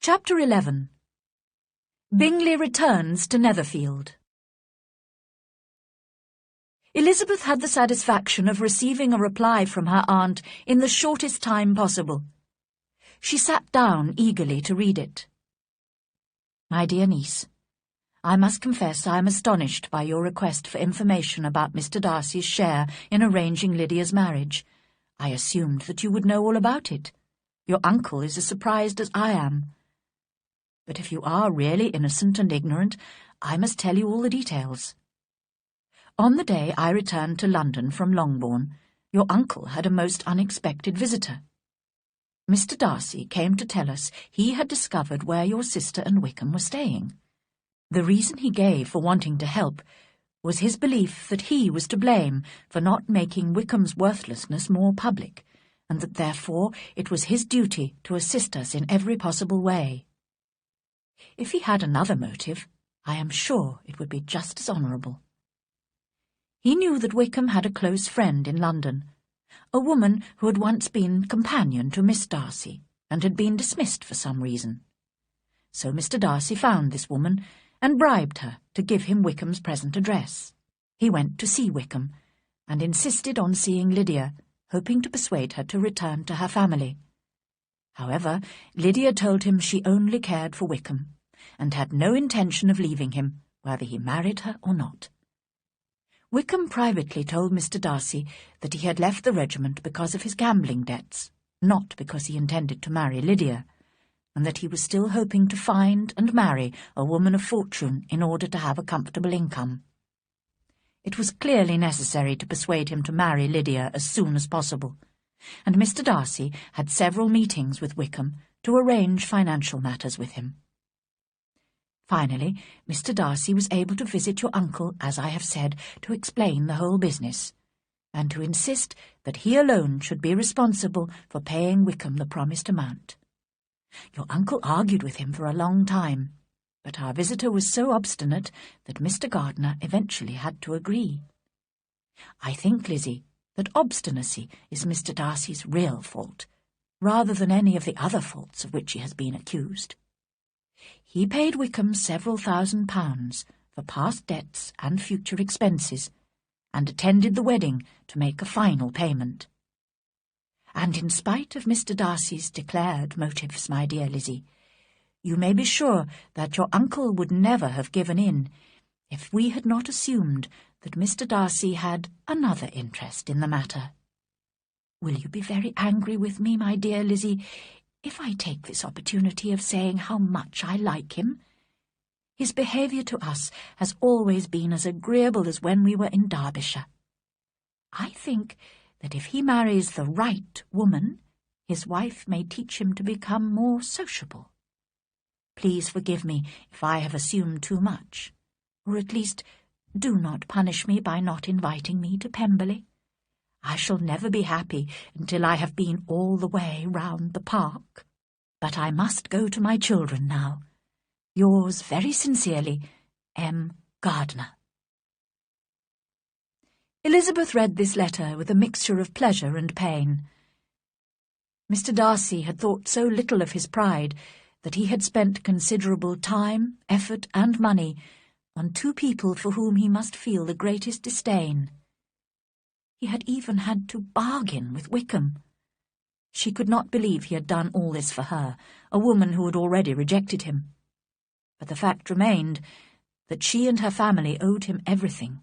Chapter 11. Bingley returns to Netherfield. Elizabeth had the satisfaction of receiving a reply from her aunt in the shortest time possible. She sat down eagerly to read it. My dear niece, I must confess I am astonished by your request for information about Mr. Darcy's share in arranging Lydia's marriage. I assumed that you would know all about it. Your uncle is as surprised as I am. But if you are really innocent and ignorant, I must tell you all the details. On the day I returned to London from Longbourn, your uncle had a most unexpected visitor. Mr. Darcy came to tell us he had discovered where your sister and Wickham were staying. The reason he gave for wanting to help was his belief that he was to blame for not making Wickham's worthlessness more public, and that therefore it was his duty to assist us in every possible way. If he had another motive, I am sure it would be just as honourable. He knew that Wickham had a close friend in London, a woman who had once been companion to Miss Darcy and had been dismissed for some reason. So Mr. Darcy found this woman and bribed her to give him Wickham's present address. He went to see Wickham and insisted on seeing Lydia, hoping to persuade her to return to her family. However, Lydia told him she only cared for Wickham, and had no intention of leaving him, whether he married her or not. Wickham privately told Mr. Darcy that he had left the regiment because of his gambling debts, not because he intended to marry Lydia, and that he was still hoping to find and marry a woman of fortune in order to have a comfortable income. It was clearly necessary to persuade him to marry Lydia as soon as possible, and Mr. Darcy had several meetings with Wickham to arrange financial matters with him. Finally, Mr. Darcy was able to visit your uncle, as I have said, to explain the whole business, and to insist that he alone should be responsible for paying Wickham the promised amount. Your uncle argued with him for a long time, but our visitor was so obstinate that Mr. Gardiner eventually had to agree. I think, Lizzie, that obstinacy is Mr. Darcy's real fault, rather than any of the other faults of which he has been accused. He paid Wickham several £1,000s for past debts and future expenses, and attended the wedding to make a final payment. And in spite of Mr. Darcy's declared motives, my dear Lizzie, you may be sure that your uncle would never have given in if we had not assumed that Mr. Darcy had another interest in the matter. Will you be very angry with me, my dear Lizzie, if I take this opportunity of saying how much I like him? His behaviour to us has always been as agreeable as when we were in Derbyshire. I think that if he marries the right woman, his wife may teach him to become more sociable. Please forgive me if I have assumed too much, or at least do not punish me by not inviting me to Pemberley. I shall never be happy until I have been all the way round the park. But I must go to my children now. Yours very sincerely, M. Gardiner. Elizabeth read this letter with a mixture of pleasure and pain. Mr. Darcy had thought so little of his pride that he had spent considerable time, effort, and money on two people for whom he must feel the greatest disdain. He had even had to bargain with Wickham. She could not believe he had done all this for her, a woman who had already rejected him. But the fact remained that she and her family owed him everything.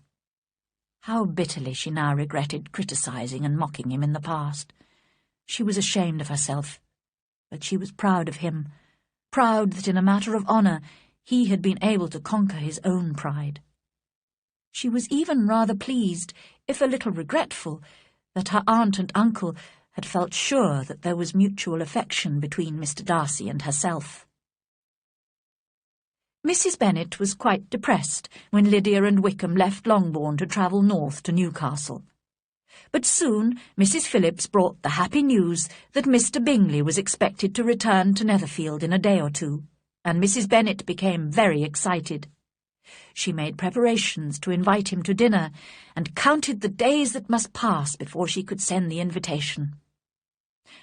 How bitterly she now regretted criticising and mocking him in the past. She was ashamed of herself, but she was proud of him, proud that in a matter of honour he had been able to conquer his own pride. She was even rather pleased, if a little regretful, that her aunt and uncle had felt sure that there was mutual affection between Mr. Darcy and herself. Mrs. Bennet was quite depressed when Lydia and Wickham left Longbourn to travel north to Newcastle. But soon Mrs. Phillips brought the happy news that Mr. Bingley was expected to return to Netherfield in a day or two, and Mrs. Bennet became very excited. She made preparations to invite him to dinner, and counted the days that must pass before she could send the invitation.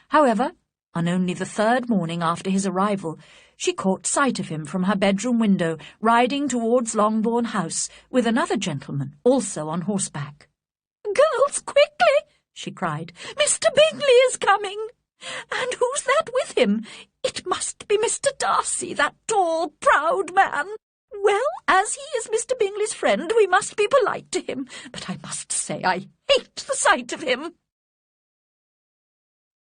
However, On only the third morning after his arrival, she caught sight of him from her bedroom window, riding towards Longbourn House with another gentleman, also on horseback. "Girls, quickly!" she cried. "Mr. Bingley is coming! And who's that with him? It must be Mr. Darcy, that tall, proud man. Well, as he is Mr. Bingley's friend, we must be polite to him, but I must say I hate the sight of him."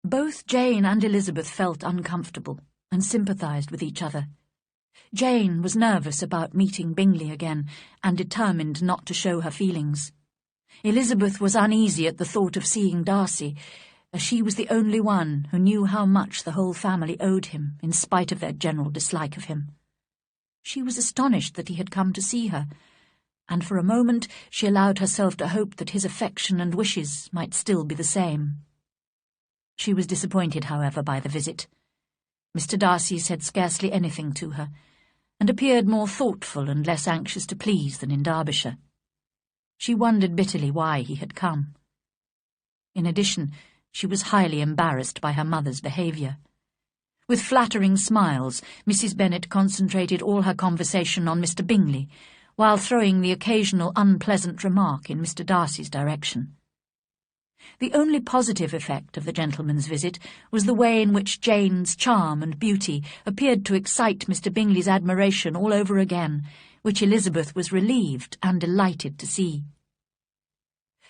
Both Jane and Elizabeth felt uncomfortable and sympathised with each other. Jane was nervous about meeting Bingley again and determined not to show her feelings. Elizabeth was uneasy at the thought of seeing Darcy, as she was the only one who knew how much the whole family owed him, in spite of their general dislike of him. She was astonished that he had come to see her, and for a moment she allowed herself to hope that his affection and wishes might still be the same. She was disappointed, however, by the visit. Mr. Darcy said scarcely anything to her, and appeared more thoughtful and less anxious to please than in Derbyshire. She wondered bitterly why he had come. In addition, she was highly embarrassed by her mother's behaviour. With flattering smiles, Mrs. Bennet concentrated all her conversation on Mr. Bingley, while throwing the occasional unpleasant remark in Mr. Darcy's direction. The only positive effect of the gentleman's visit was the way in which Jane's charm and beauty appeared to excite Mr. Bingley's admiration all over again, which Elizabeth was relieved and delighted to see.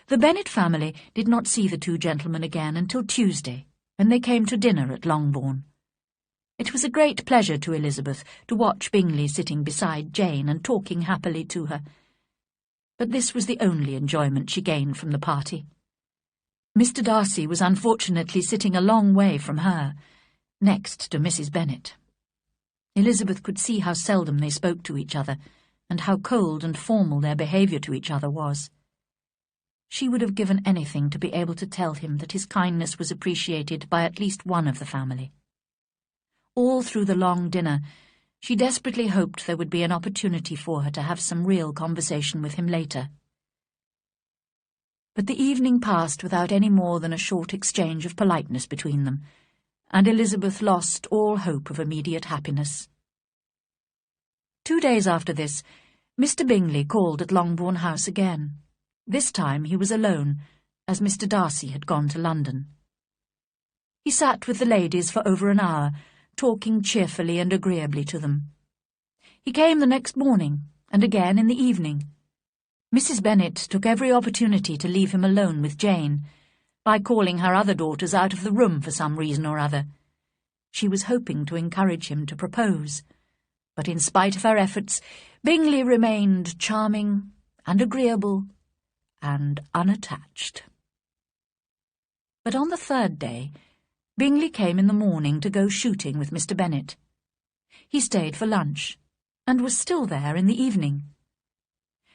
The Bennet family did not see the two gentlemen again until Tuesday, when they came to dinner at Longbourn. It was a great pleasure to Elizabeth to watch Bingley sitting beside Jane and talking happily to her, but this was the only enjoyment she gained from the party. Mr. Darcy was unfortunately sitting a long way from her, next to Mrs. Bennet. Elizabeth could see how seldom they spoke to each other, and how cold and formal their behaviour to each other was. She would have given anything to be able to tell him that his kindness was appreciated by at least one of the family. All through the long dinner, she desperately hoped there would be an opportunity for her to have some real conversation with him later. But the evening passed without any more than a short exchange of politeness between them, and Elizabeth lost all hope of immediate happiness. 2 days after this, Mr. Bingley called at Longbourn House again. This time he was alone, as Mr. Darcy had gone to London. He sat with the ladies for over an hour, talking cheerfully and agreeably to them. He came the next morning, and again in the evening. Mrs. Bennet took every opportunity to leave him alone with Jane, by calling her other daughters out of the room for some reason or other. She was hoping to encourage him to propose, but in spite of her efforts, Bingley remained charming and agreeable and unattached. But on the third day, Bingley came in the morning to go shooting with Mr. Bennet. He stayed for lunch, and was still there in the evening.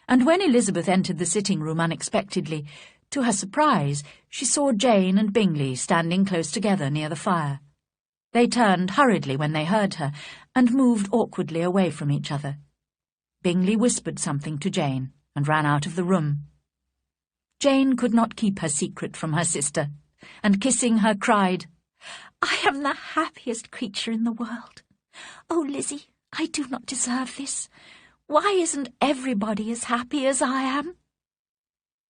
And when Elizabeth entered the sitting-room unexpectedly, to her surprise, she saw Jane and Bingley standing close together near the fire. They turned hurriedly when they heard her, and moved awkwardly away from each other. Bingley whispered something to Jane, and ran out of the room. Jane could not keep her secret from her sister, and kissing her cried, "I am the happiest creature in the world. Oh, Lizzie, I do not deserve this. Why isn't everybody as happy as I am?"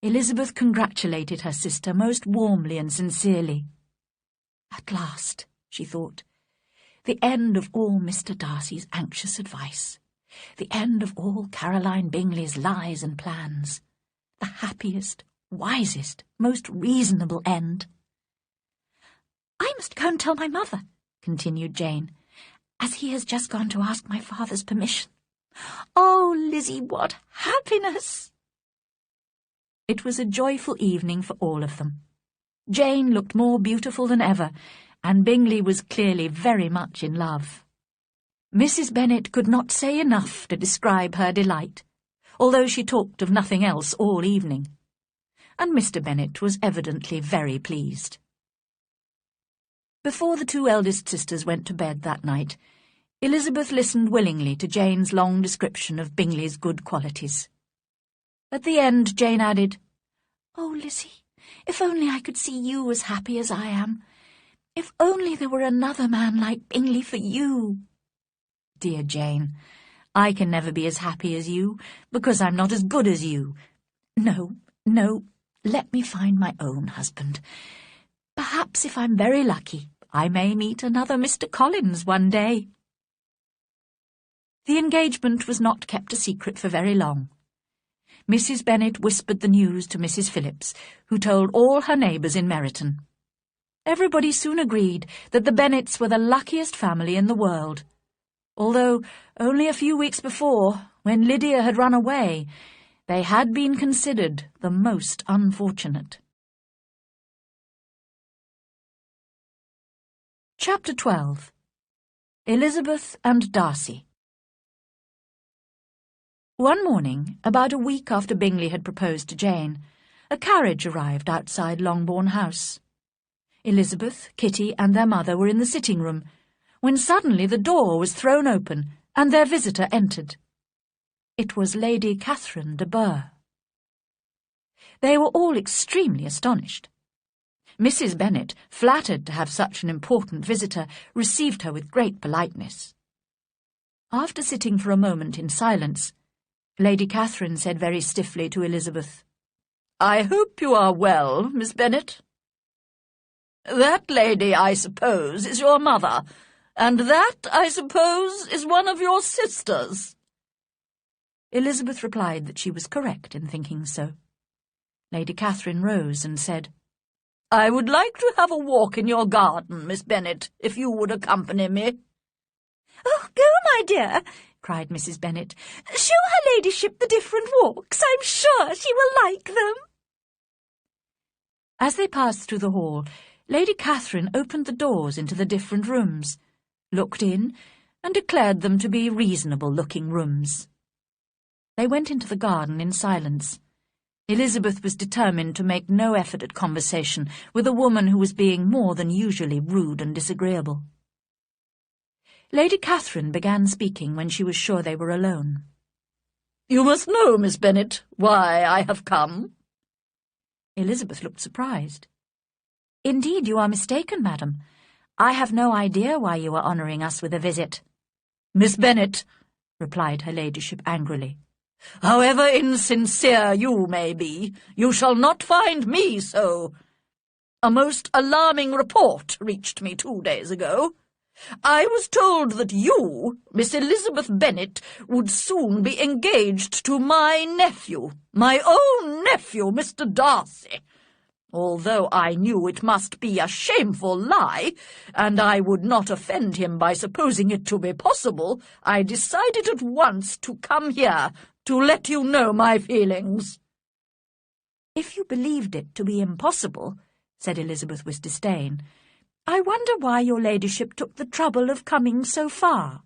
Elizabeth congratulated her sister most warmly and sincerely. At last, she thought, the end of all Mr. Darcy's anxious advice, the end of all Caroline Bingley's lies and plans, the happiest, wisest, most reasonable end. "I must go and tell my mother," continued Jane, "as he has just gone to ask my father's permission. Oh, Lizzie, what happiness!" It was a joyful evening for all of them. Jane looked more beautiful than ever, and Bingley was clearly very much in love. Mrs. Bennet could not say enough to describe her delight, although she talked of nothing else all evening, and Mr. Bennet was evidently very pleased. Before the two eldest sisters went to bed that night, Elizabeth listened willingly to Jane's long description of Bingley's good qualities. At the end, Jane added, "Oh, Lizzie, if only I could see you as happy as I am. If only there were another man like Bingley for you. Dear Jane, I can never be as happy as you, because I'm not as good as you. No, no, let me find my own husband. Perhaps if I'm very lucky, I may meet another Mr. Collins one day. The engagement was not kept a secret for very long. Mrs. Bennet whispered the news to Mrs. Phillips, who told all her neighbours in Meryton. Everybody soon agreed that the Bennets were the luckiest family in the world, although only a few weeks before, when Lydia had run away, they had been considered the most unfortunate. Chapter 12. Elizabeth and Darcy. One morning, about a week after Bingley had proposed to Jane, a carriage arrived outside Longbourn House. Elizabeth, Kitty, and their mother were in the sitting-room, when suddenly the door was thrown open and their visitor entered. It was Lady Catherine de Bourgh. They were all extremely astonished. Mrs. Bennet, flattered to have such an important visitor, received her with great politeness. After sitting for a moment in silence, Lady Catherine said very stiffly to Elizabeth, "I hope you are well, Miss Bennet. That lady, I suppose, is your mother, and that, I suppose, is one of your sisters." Elizabeth replied that she was correct in thinking so. Lady Catherine rose and said, "I would like to have a walk in your garden, Miss Bennet, if you would accompany me." "Oh, go, my dear," cried Mrs. Bennet. "Show her ladyship the different walks. I'm sure she will like them." As they passed through the hall, Lady Catherine opened the doors into the different rooms, looked in, and declared them to be reasonable-looking rooms. They went into the garden in silence. Elizabeth was determined to make no effort at conversation with a woman who was being more than usually rude and disagreeable. Lady Catherine began speaking when she was sure they were alone. "You must know, Miss Bennet, why I have come." Elizabeth looked surprised. "Indeed, you are mistaken, madam. I have no idea why you are honouring us with a visit." "Miss Bennet," replied her ladyship angrily, "however insincere you may be, you shall not find me so. A most alarming report reached me 2 days ago. I was told that you, Miss Elizabeth Bennet, would soon be engaged to my nephew, my own nephew, Mr. Darcy. Although I knew it must be a shameful lie, and I would not offend him by supposing it to be possible, I decided at once to come here to let you know my feelings." "If you believed it to be impossible," said Elizabeth with disdain, "I wonder why your ladyship took the trouble of coming so far."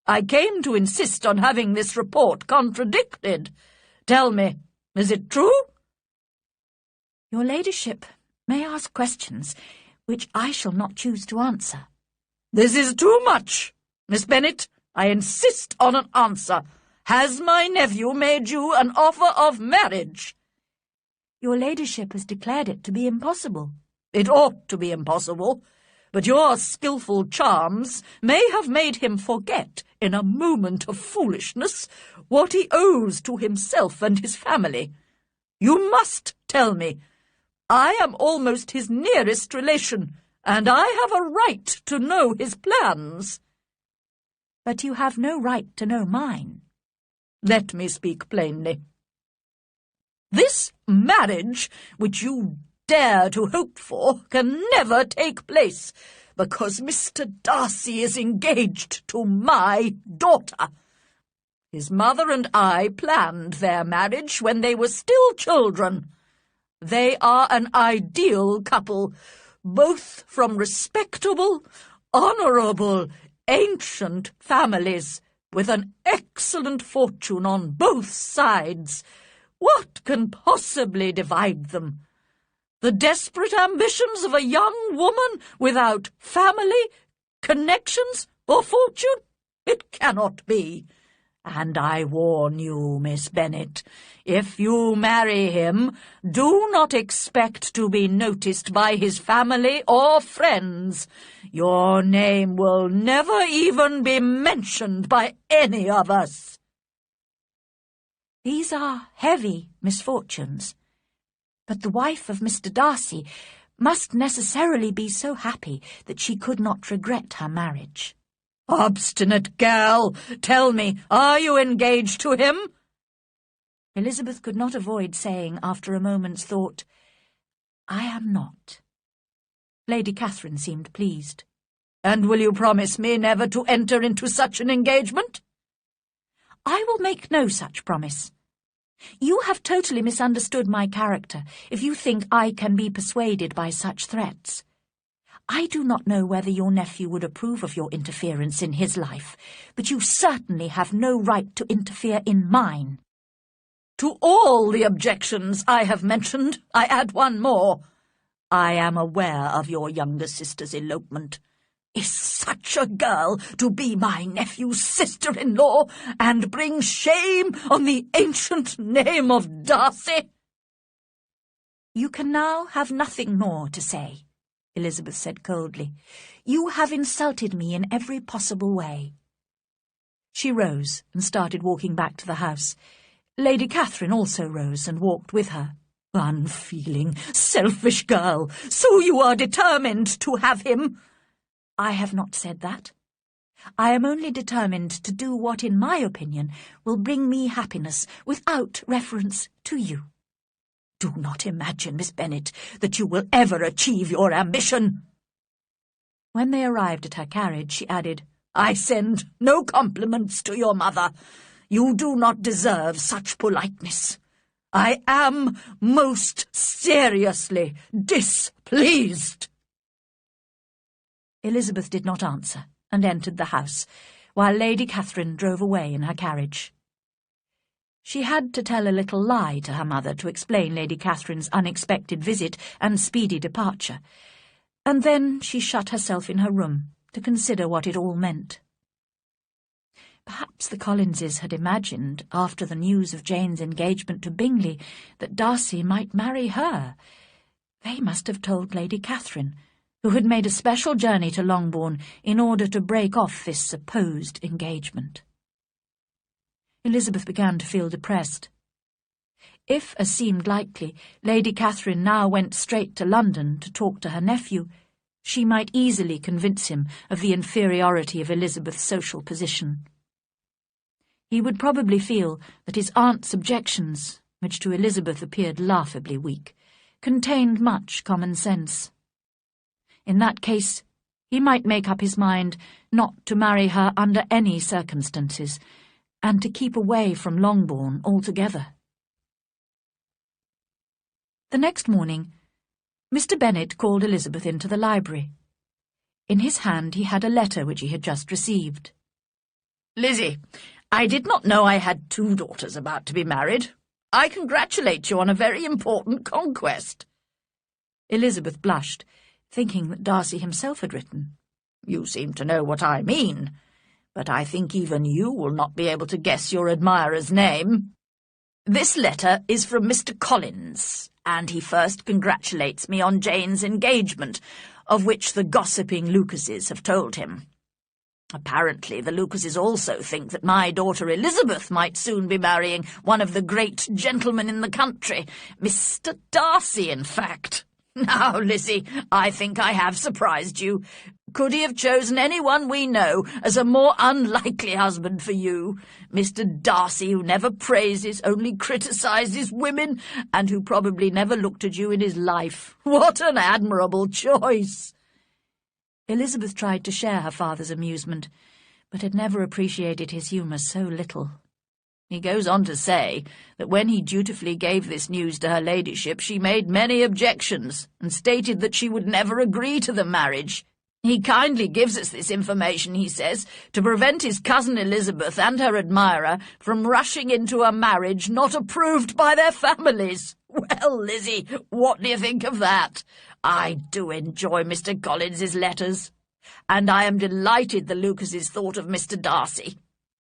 "I came to insist on having this report contradicted. Tell me, is it true?" "Your ladyship may ask questions which I shall not choose to answer." "This is too much. Miss Bennet, I insist on an answer. Has my nephew made you an offer of marriage?" "Your ladyship has declared it to be impossible." "It ought to be impossible, but your skilful charms may have made him forget, in a moment of foolishness, what he owes to himself and his family. You must tell me. I am almost his nearest relation, and I have a right to know his plans." "But you have no right to know mine." "Let me speak plainly. This marriage, which you dare to hope for, can never take place, because Mr. Darcy is engaged to my daughter. His mother and I planned their marriage when they were still children. They are an ideal couple, both from respectable, honourable, ancient families, with an excellent fortune on both sides. What can possibly divide them? The desperate ambitions of a young woman without family, connections, or fortune? It cannot be. And I warn you, Miss Bennet, if you marry him, do not expect to be noticed by his family or friends. Your name will never even be mentioned by any of us. These are heavy misfortunes, but the wife of Mr. Darcy must necessarily be so happy that she could not regret her marriage. Obstinate girl! Tell me, are you engaged to him? Elizabeth could not avoid saying, after a moment's thought, "I am not." Lady Catherine seemed pleased. And will you promise me never to enter into such an engagement? I will make no such promise. You have totally misunderstood my character if you think I can be persuaded by such threats. I do not know whether your nephew would approve of your interference in his life, but you certainly have no right to interfere in mine. To all the objections I have mentioned, I add one more. I am aware of your younger sister's elopement. Is such a girl to be my nephew's sister-in-law and bring shame on the ancient name of Darcy? You can now have nothing more to say, Elizabeth said coldly. You have insulted me in every possible way. She rose and started walking back to the house. Lady Catherine also rose and walked with her. Unfeeling, selfish girl, so you are determined to have him? I have not said that. I am only determined to do what, in my opinion, will bring me happiness without reference to you. Do not imagine, Miss Bennet, that you will ever achieve your ambition. When they arrived at her carriage, she added, I send no compliments to your mother. You do not deserve such politeness. I am most seriously displeased. Elizabeth did not answer and entered the house, while Lady Catherine drove away in her carriage. She had to tell a little lie to her mother to explain Lady Catherine's unexpected visit and speedy departure, and then she shut herself in her room to consider what it all meant. Perhaps the Collinses had imagined, after the news of Jane's engagement to Bingley, that Darcy might marry her. They must have told Lady Catherine, who had made a special journey to Longbourn in order to break off this supposed engagement. Elizabeth began to feel depressed. If, as seemed likely, Lady Catherine now went straight to London to talk to her nephew, she might easily convince him of the inferiority of Elizabeth's social position. He would probably feel that his aunt's objections, which to Elizabeth appeared laughably weak, contained much common sense. In that case, he might make up his mind not to marry her under any circumstances, and to keep away from Longbourn altogether. The next morning, Mr. Bennet called Elizabeth into the library. In his hand he had a letter which he had just received. Lizzie, I did not know I had 2 daughters about to be married. I congratulate you on a very important conquest. Elizabeth blushed, thinking that Darcy himself had written. You seem to know what I mean, but I think even you will not be able to guess your admirer's name. This letter is from Mr. Collins, and he first congratulates me on Jane's engagement, of which the gossiping Lucases have told him. Apparently the Lucases also think that my daughter Elizabeth might soon be marrying one of the great gentlemen in the country, Mr. Darcy, in fact. Now, Lizzie, I think I have surprised you. Could he have chosen anyone we know as a more unlikely husband for you? Mr. Darcy, who never praises, only criticises women, and who probably never looked at you in his life. What an admirable choice! Elizabeth tried to share her father's amusement, but had never appreciated his humour so little. He goes on to say that when he dutifully gave this news to her ladyship, she made many objections, and stated that she would never agree to the marriage. He kindly gives us this information, he says, to prevent his cousin Elizabeth and her admirer from rushing into a marriage not approved by their families. Well, Lizzie, what do you think of that? I do enjoy Mr. Collins's letters, and I am delighted the Lucases thought of Mr. Darcy.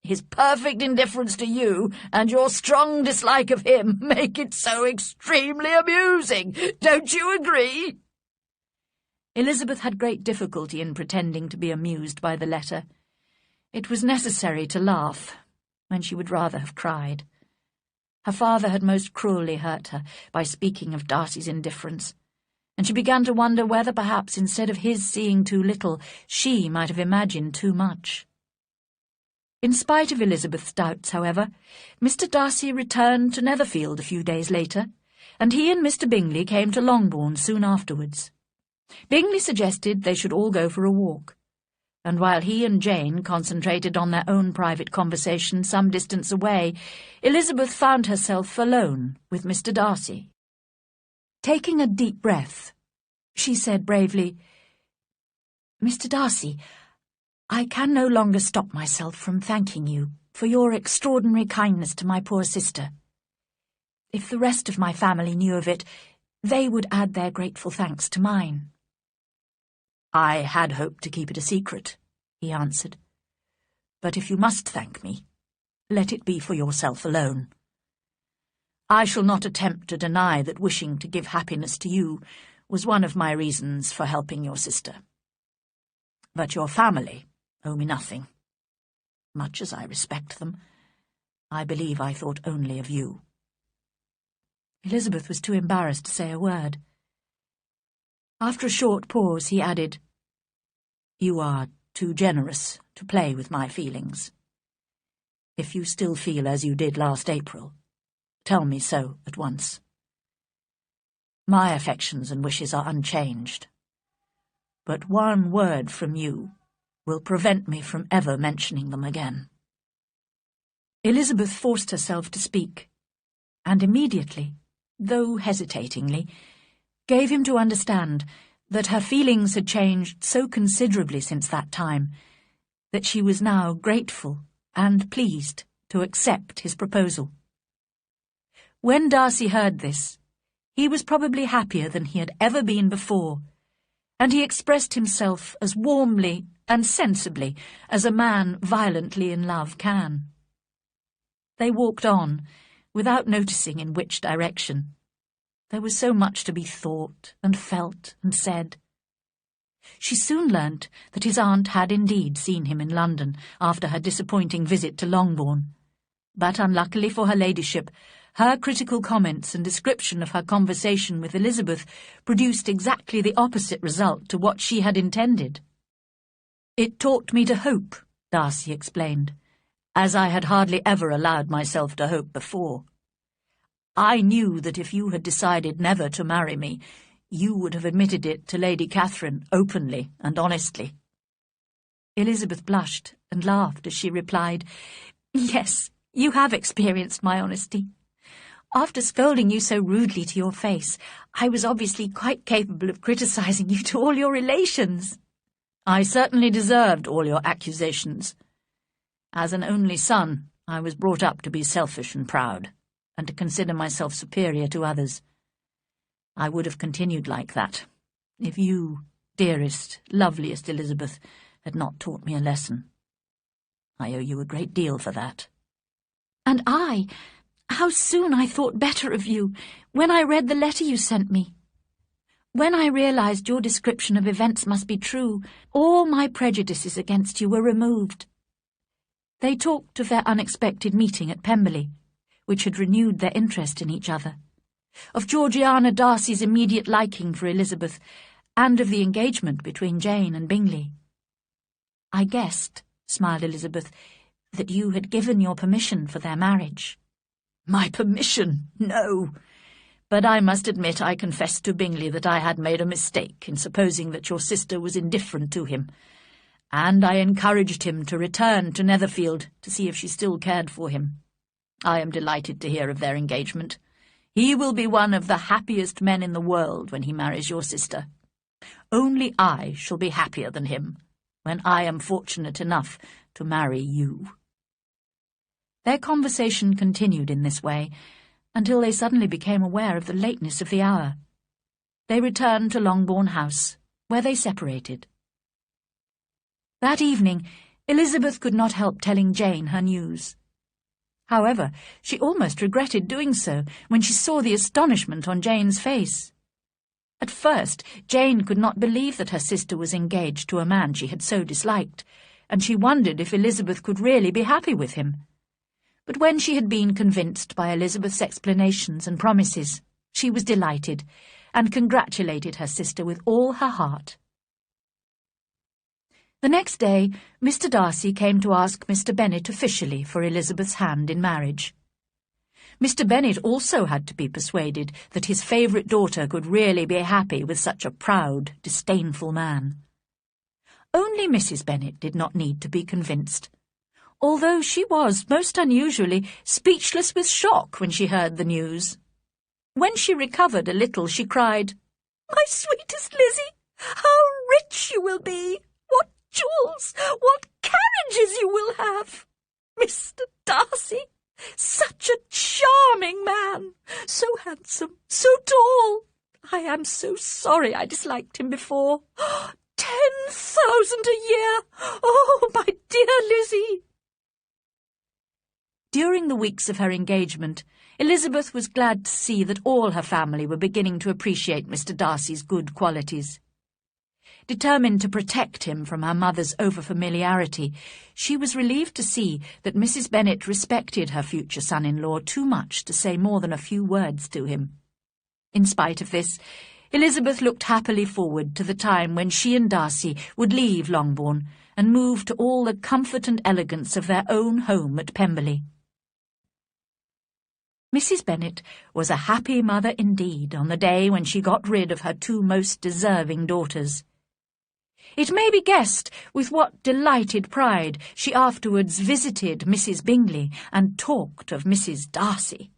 His perfect indifference to you and your strong dislike of him make it so extremely amusing. Don't you agree?" Elizabeth had great difficulty in pretending to be amused by the letter. It was necessary to laugh, when she would rather have cried. Her father had most cruelly hurt her by speaking of Darcy's indifference, and she began to wonder whether perhaps instead of his seeing too little, she might have imagined too much. In spite of Elizabeth's doubts, however, Mr. Darcy returned to Netherfield a few days later, and he and Mr. Bingley came to Longbourn soon afterwards. Bingley suggested they should all go for a walk, and while he and Jane concentrated on their own private conversation some distance away, Elizabeth found herself alone with Mr. Darcy. Taking a deep breath, she said bravely, "Mr. Darcy, I can no longer stop myself from thanking you for your extraordinary kindness to my poor sister. If the rest of my family knew of it, they would add their grateful thanks to mine." "I had hoped to keep it a secret," he answered. "But if you must thank me, let it be for yourself alone. I shall not attempt to deny that wishing to give happiness to you was one of my reasons for helping your sister. But your family owe me nothing. Much as I respect them, I believe I thought only of you." Elizabeth was too embarrassed to say a word. After a short pause, he added, "You are too generous to play with my feelings. If you still feel as you did last April, tell me so at once. My affections and wishes are unchanged, but one word from you will prevent me from ever mentioning them again." Elizabeth forced herself to speak, and immediately, though hesitatingly, gave him to understand that her feelings had changed so considerably since that time that she was now grateful and pleased to accept his proposal. When Darcy heard this, he was probably happier than he had ever been before, and he expressed himself as warmly and sensibly as a man violently in love can. They walked on, without noticing in which direction. There was so much to be thought and felt and said. She soon learnt that his aunt had indeed seen him in London after her disappointing visit to Longbourn, but unluckily for her ladyship, her critical comments and description of her conversation with Elizabeth produced exactly the opposite result to what she had intended. "It taught me to hope," Darcy explained, "as I had hardly ever allowed myself to hope before. I knew that if you had decided never to marry me, you would have admitted it to Lady Catherine openly and honestly." Elizabeth blushed and laughed as she replied, "Yes, you have experienced my honesty. After scolding you so rudely to your face, I was obviously quite capable of criticising you to all your relations." "I certainly deserved all your accusations. As an only son, I was brought up to be selfish and proud, and to consider myself superior to others. I would have continued like that, if you, dearest, loveliest Elizabeth, had not taught me a lesson. I owe you a great deal for that." "And how soon I thought better of you, when I read the letter you sent me. When I realized your description of events must be true, all my prejudices against you were removed." They talked of their unexpected meeting at Pemberley, which had renewed their interest in each other, of Georgiana Darcy's immediate liking for Elizabeth, and of the engagement between Jane and Bingley. "I guessed," smiled Elizabeth, "that you had given your permission for their marriage." "My permission? No. But I must admit I confessed to Bingley that I had made a mistake in supposing that your sister was indifferent to him, and I encouraged him to return to Netherfield to see if she still cared for him. I am delighted to hear of their engagement. He will be one of the happiest men in the world when he marries your sister. Only I shall be happier than him when I am fortunate enough to marry you." Their conversation continued in this way, until they suddenly became aware of the lateness of the hour. They returned to Longbourn House, where they separated. That evening, Elizabeth could not help telling Jane her news. However, she almost regretted doing so when she saw the astonishment on Jane's face. At first, Jane could not believe that her sister was engaged to a man she had so disliked, and she wondered if Elizabeth could really be happy with him. But when she had been convinced by Elizabeth's explanations and promises, she was delighted, and congratulated her sister with all her heart. The next day, Mr. Darcy came to ask Mr. Bennet officially for Elizabeth's hand in marriage. Mr. Bennet also had to be persuaded that his favourite daughter could really be happy with such a proud, disdainful man. Only Mrs. Bennet did not need to be convinced, although she was, most unusually, speechless with shock when she heard the news. When she recovered a little, she cried, "My sweetest Lizzie, how rich you will be! What jewels, what carriages you will have! Mr. Darcy, such a charming man, so handsome, so tall. I am so sorry I disliked him before. 10,000 a year! Oh, my dear Lizzie!" During the weeks of her engagement, Elizabeth was glad to see that all her family were beginning to appreciate Mr. Darcy's good qualities. Determined to protect him from her mother's over-familiarity, she was relieved to see that Mrs. Bennet respected her future son-in-law too much to say more than a few words to him. In spite of this, Elizabeth looked happily forward to the time when she and Darcy would leave Longbourn and move to all the comfort and elegance of their own home at Pemberley. Mrs. Bennet was a happy mother indeed on the day when she got rid of her two most deserving daughters. It may be guessed with what delighted pride she afterwards visited Mrs. Bingley and talked of Mrs. Darcy.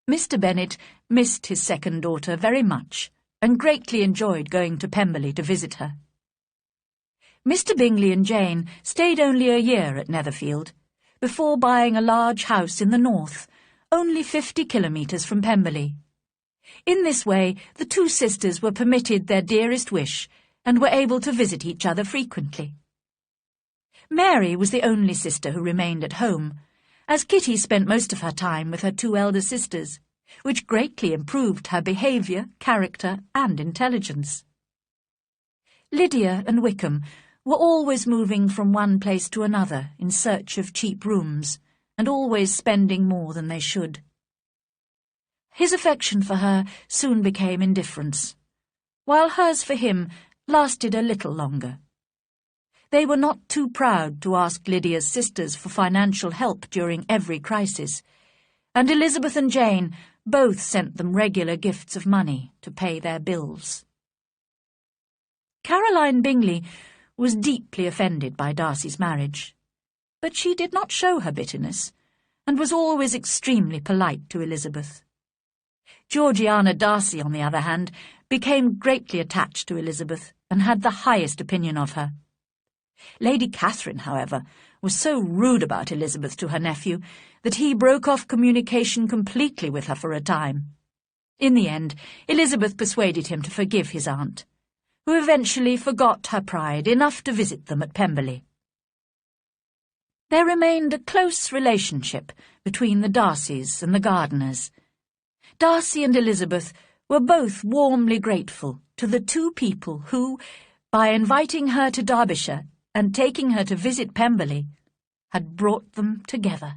Mr. Bennet missed his second daughter very much and greatly enjoyed going to Pemberley to visit her. Mr. Bingley and Jane stayed only a year at Netherfield, before buying a large house in the north, only 50 kilometres from Pemberley. In this way, the two sisters were permitted their dearest wish and were able to visit each other frequently. Mary was the only sister who remained at home, as Kitty spent most of her time with her two elder sisters, which greatly improved her behaviour, character, and intelligence. Lydia and Wickham were always moving from one place to another in search of cheap rooms, and always spending more than they should. His affection for her soon became indifference, while hers for him lasted a little longer. They were not too proud to ask Lydia's sisters for financial help during every crisis, and Elizabeth and Jane both sent them regular gifts of money to pay their bills. Caroline Bingley was deeply offended by Darcy's marriage, but she did not show her bitterness, and was always extremely polite to Elizabeth. Georgiana Darcy, on the other hand, became greatly attached to Elizabeth, and had the highest opinion of her. Lady Catherine, however, was so rude about Elizabeth to her nephew that he broke off communication completely with her for a time. In the end, Elizabeth persuaded him to forgive his aunt, who eventually forgot her pride enough to visit them at Pemberley. There remained a close relationship between the Darcys and the Gardiners. Darcy and Elizabeth were both warmly grateful to the two people who, by inviting her to Derbyshire and taking her to visit Pemberley, had brought them together.